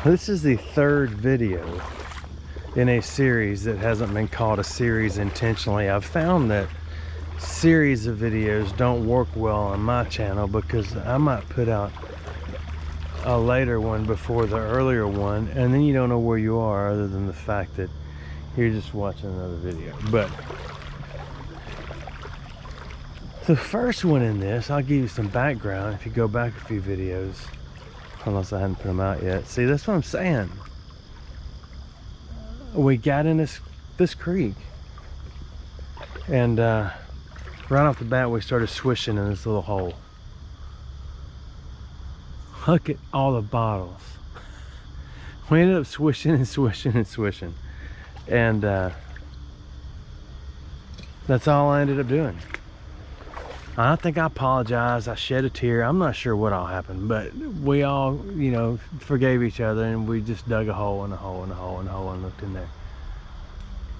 This is the third video in a series that hasn't been called a series intentionally. I've found that series of videos don't work well on my channel because I might put out a later one before the earlier one, and then you don't know where you are other than the fact that you're just watching another video. But the first one in this, I'll give you some background if you go back a few videos, unless I hadn't put them out yet. See, that's what I'm saying. We got in this creek, and right off the bat we started swishing in this little hole. Look at all the bottles. We ended up swishing and swishing and swishing, and that's all I ended up doing. I think I apologized, I shed a tear. I'm not sure what all happened, but we all, you know, forgave each other, and we just dug a hole and a hole and a hole and a hole and looked in there.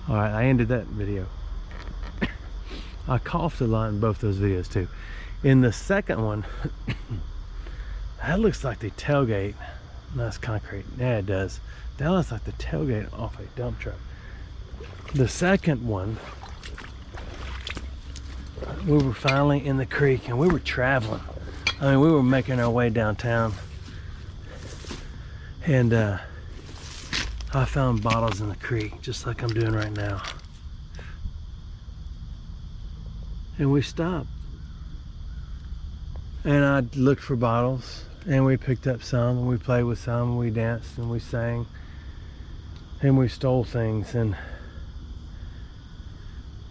All right, I ended that video. I coughed a lot in both those videos too. In the second one, that looks like the tailgate. No, that's concrete. Yeah, it does. That looks like the tailgate off a dump truck. The second one, we were finally in the creek and we were traveling. I mean, we were making our way downtown, and I found bottles in the creek just like I'm doing right now, and we stopped and I looked for bottles, and we picked up some, and we played with some, and we danced and we sang and we stole things, and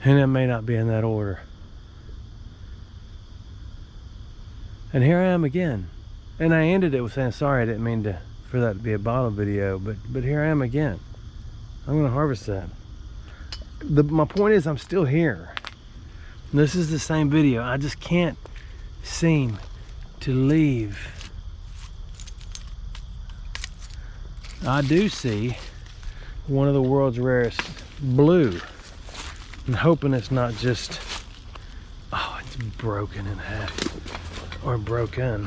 it may not be in that order. And here I am again, and I ended it with saying sorry. I didn't mean for that to be a bottle video, but here I am again. I'm gonna harvest that. My point is, I'm still here. This is the same video. I just can't seem to leave. I do see one of the world's rarest blue. I'm hoping it's not just, oh, it's broken in half. Or broken.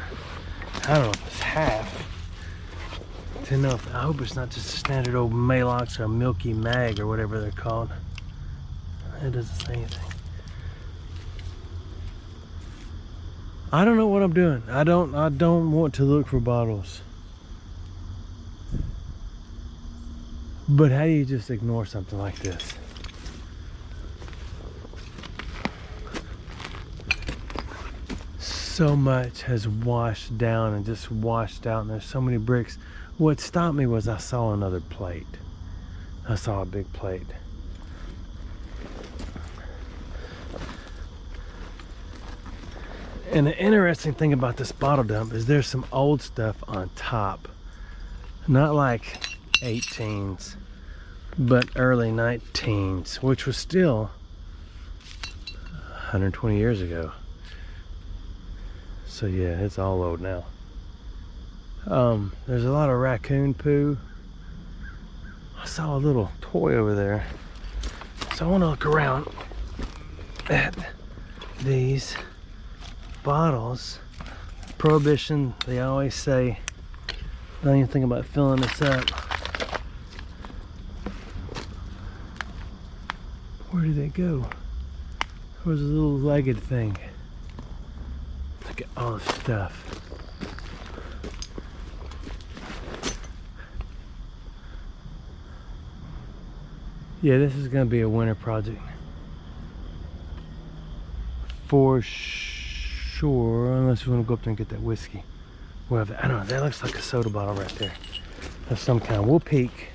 I don't know if it's half. I hope it's not just a standard old Malox or Milky Mag or whatever they're called. It doesn't say anything. I don't know what I'm doing. I don't want to look for bottles. But how do you just ignore something like this? So much has washed down and just washed out, and there's so many bricks. What stopped me was I saw another plate. I saw a big plate. And the interesting thing about this bottle dump is there's some old stuff on top. Not like 18s, but early 19s, which was still 120 years ago. So yeah, it's all old now. There's a lot of raccoon poo. I saw a little toy over there, so I want to look around at these bottles. Prohibition, they always say, don't even think about filling this up. Where did they go? Where's a little legged thing? Look at all the stuff. Yeah, this is gonna be a winter project for sure, unless you want to go up there and get that whiskey. We'll have, I don't know, that looks like a soda bottle right there of some kind. We'll peek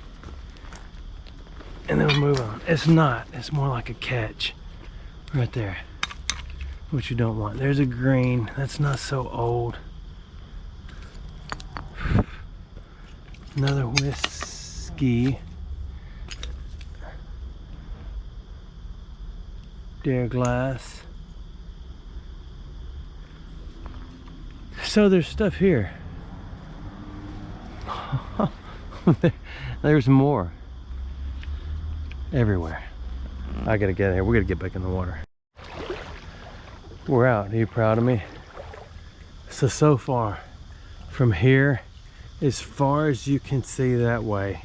and then we'll move on. It's not, it's more like a catch right there, which you don't want. There's a green, that's not so old. Another whiskey. Dare glass. So there's stuff here. There's more everywhere. I gotta get here. We gotta get back in the water. We're out. Are you proud of me? So far from here as far as you can see that way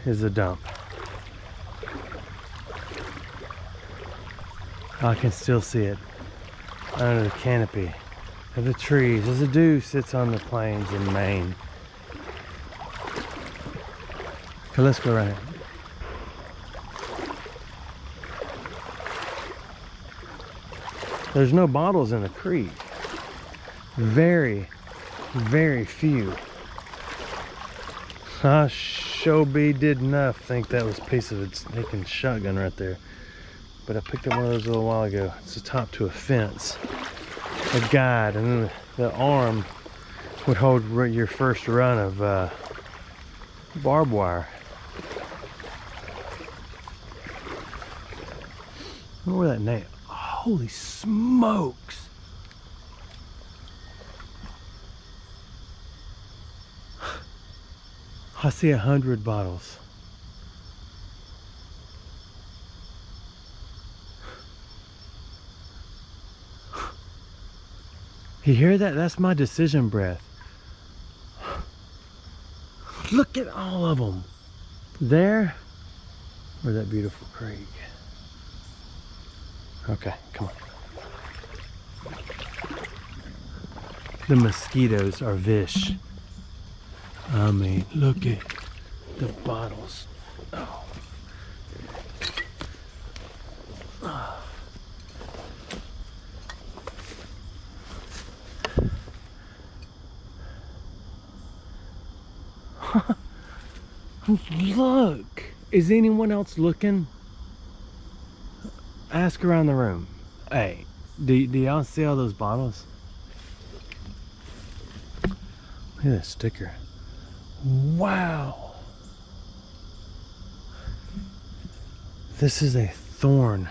is a dump. I can still see it under the canopy of the trees as the dew sits on the plains in Maine. Okay, let's go right here. There's no bottles in the creek. Very, very few. I sure did not think that was a piece of its sneaking shotgun right there. But I picked up one of those a little while ago. It's attached to a fence, a guide, and then the arm would hold your first run of barbed wire. I wonder where that nail. Holy smokes! I see 100 bottles. You hear that? That's my decision breath. Look at all of them. There, or that beautiful creek. Okay, come on. The mosquitoes are vicious. I mean, look at the bottles. Oh. Look! Is anyone else looking? Ask around the room. Hey, do y'all see all those bottles? Look at that sticker. Wow! This is a thorn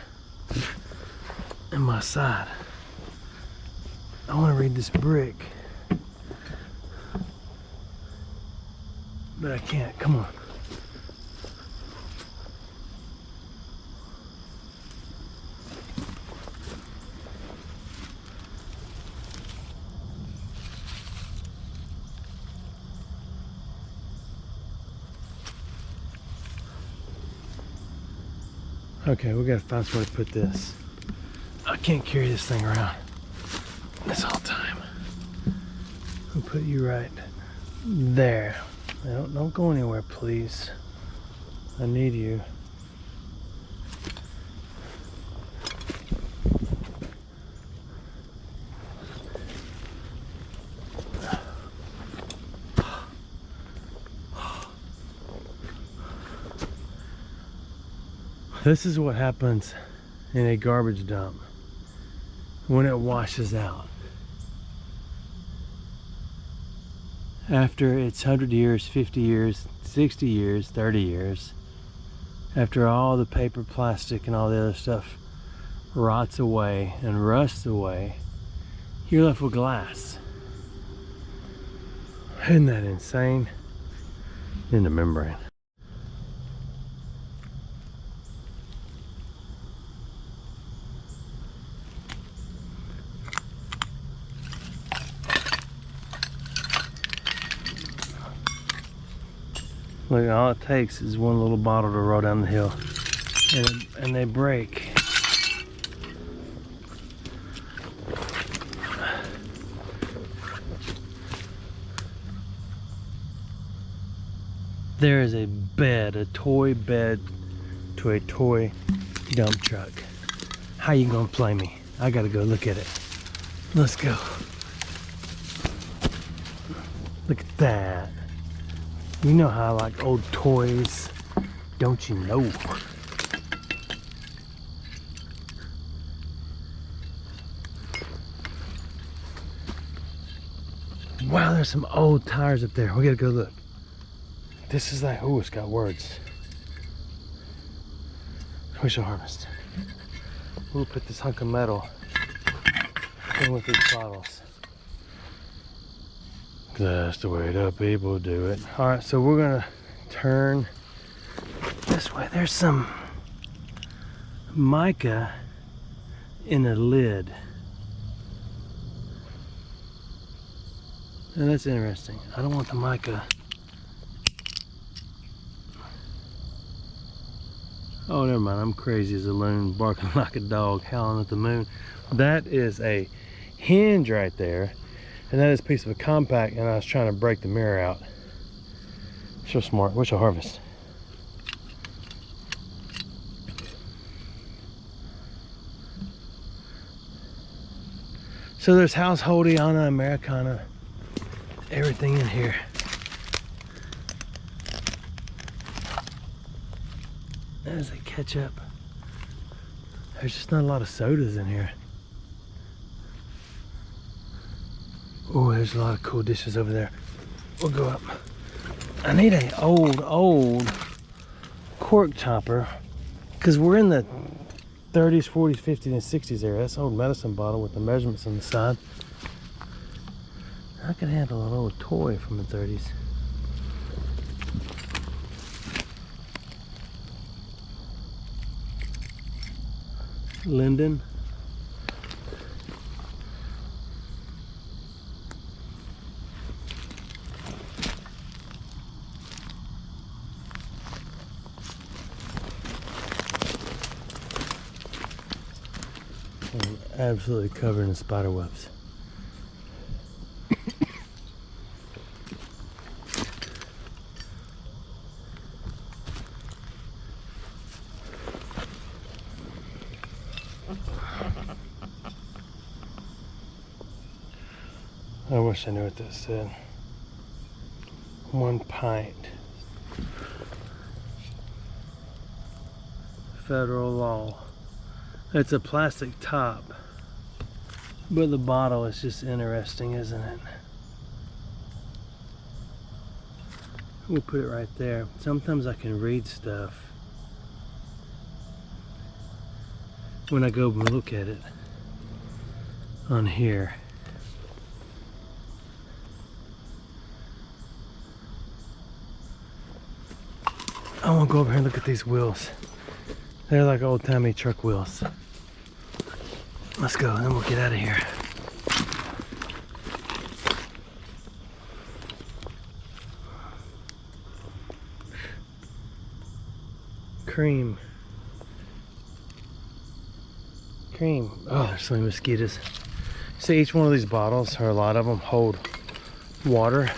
in my side. I want to read this brick, but I can't. Come on. Okay, we gotta find somewhere to put this. I can't carry this thing around this whole time. I'll put you right there. Don't go anywhere, please. I need you. This is what happens in a garbage dump when it washes out. After it's 100 years, 50 years, 60 years, 30 years, after all the paper, plastic, and all the other stuff rots away and rusts away, you're left with glass. Isn't that insane? In the membrane. Look, all it takes is one little bottle to roll down the hill, and they break. There is a bed, a toy bed to a toy dump truck. How you gonna play me? I gotta go look at it. Let's go. Look at that. You know how I like old toys, don't you know? Wow, there's some old tires up there. We gotta go look. This is like, oh, it's got words. We shall harvest. We'll put this hunk of metal in with these bottles. That's the way the people do it. All right, so we're gonna turn this way. There's some mica in a lid. And that's interesting. I don't want the mica. Oh, never mind. I'm crazy as a loon, barking like a dog, howling at the moon. That is a hinge right there. And that is a piece of a compact, and I was trying to break the mirror out. So smart. What's your harvest? So there's householdiana, Americana, everything in here. There's a ketchup. There's just not a lot of sodas in here. Oh, there's a lot of cool dishes over there. We'll go up. I need a old cork chopper, because we're in the 30s, 40s, 50s, and 60s area. That's an old medicine bottle with the measurements on the side. I can handle an old toy from the 30s. Linden. I'm absolutely covered in spider webs. I wish I knew what this said. 1 pint. Federal law. It's a plastic top, but the bottle is just interesting, isn't it? We'll put it right there. Sometimes I can read stuff when I go and look at it on here. I want to go over here and look at these wheels. They're like old-timey truck wheels. Let's go, and then we'll get out of here. Cream. Oh, there's so many mosquitoes. See, each one of these bottles, or a lot of them, hold water,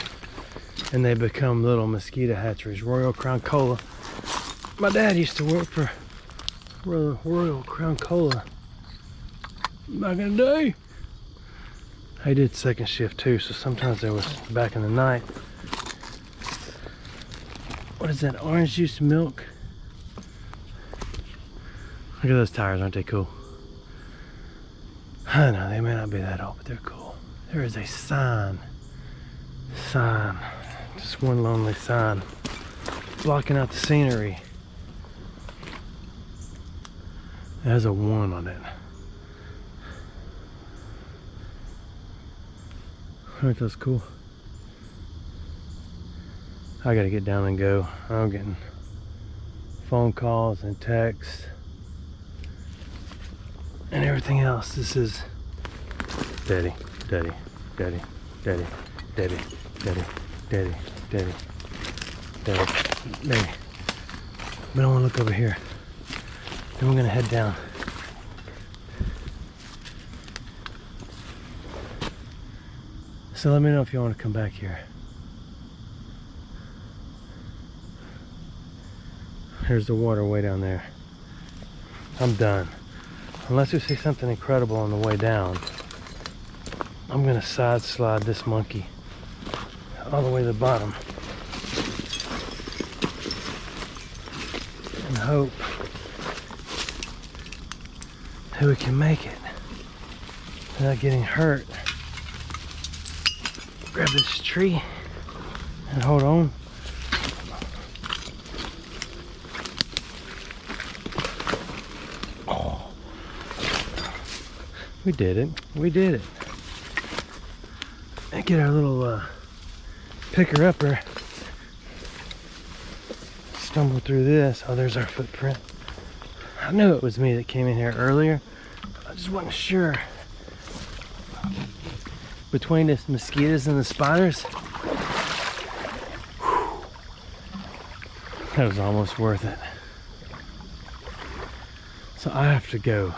and they become little mosquito hatcheries. Royal Crown Cola. My dad used to work for Royal Crown Cola back in the day. I did second shift too, so sometimes there was back in the night. What is that? Orange juice milk? Look at those tires, aren't they cool? I know they may not be that old, but they're cool. There is a sign. Just one lonely sign blocking out the scenery. It has a 1 on it. Aren't those cool? I gotta get down and go. I'm getting phone calls and texts and everything else. This is Daddy. But I want to look over here. Then we're gonna head down. So let me know if you want to come back here. Here's the water way down there. I'm done. Unless we see something incredible on the way down, I'm gonna side slide this monkey all the way to the bottom and hope that we can make it without getting hurt. Grab this tree and hold on. Oh, we did it. And get our little picker-upper. Stumble through this. Oh, there's our footprint. I knew it was me that came in here earlier. I just wasn't sure. between the mosquitoes and the spiders. That was almost worth it. So I have to go.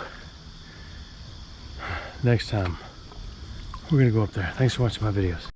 Next time, we're gonna go up there. Thanks for watching my videos.